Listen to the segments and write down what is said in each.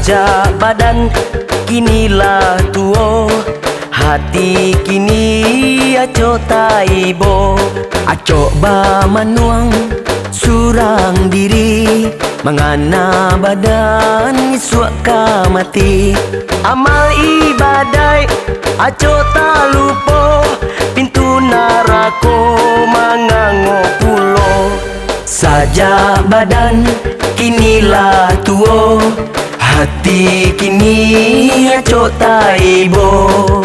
saja badan kinilah tuo, hati kini aco taibo. Aco ba manuang surang diri, mengana badan isuak ka mati. Amal ibadai aco tak lupo, pintu narako mangango pulo. Saja badan kinilah tuo, hati kini aco taibo.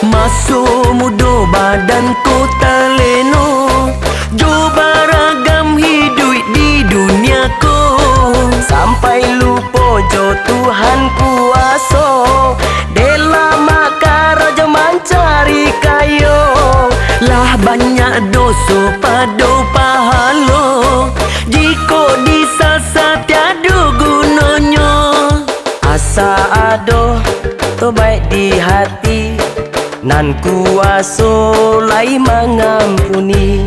Masuk mudo badanku taleno, jo baragam hidup di duniaku. Sampai lupo jo Tuhan kuaso, dela makara jo mencari kayo. Lah banyak dosa pado pahalo, jiko disasat tiada gunanya. Asa ado to baik di hati, nan kuaso lai mengampuni.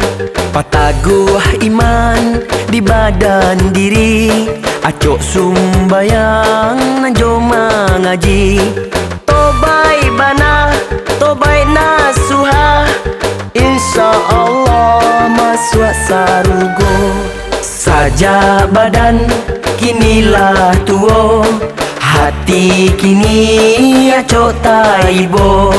Pataguh iman di badan diri, acok sumbayang nan jo mengaji. Tobai bana, tobai nasuha, insya Allah masuk sarugo. Saja badan kinilah tuo, hati kini acok taibo.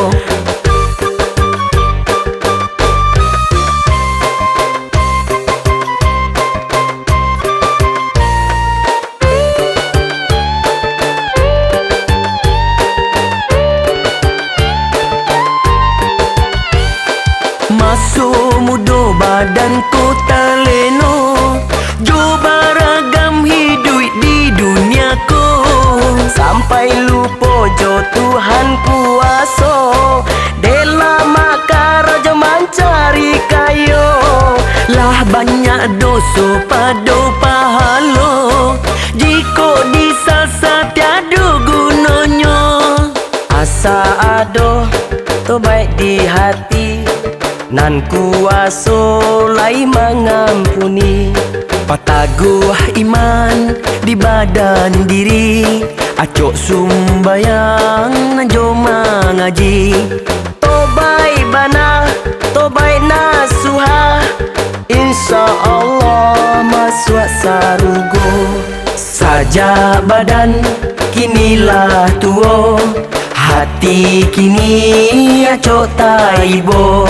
Masuk mudo badanku taleno, jo baragam hidup di duniaku. Sampai lupo jo Tuhan kuaso, dela makara jo mencari kayo. Lah banyak dosa pado pahalo, jiko disasat tiada gunanya. Asa ado to baik di hati, nan kuaso lai mengampuni. Pataguh iman di badan diri, acok sumbayang nan jo mengaji. Tobai bana, tobai nasuha, insya Allah masuk sarugo. Saja badan kinilah tuo, hati kini acok taibo.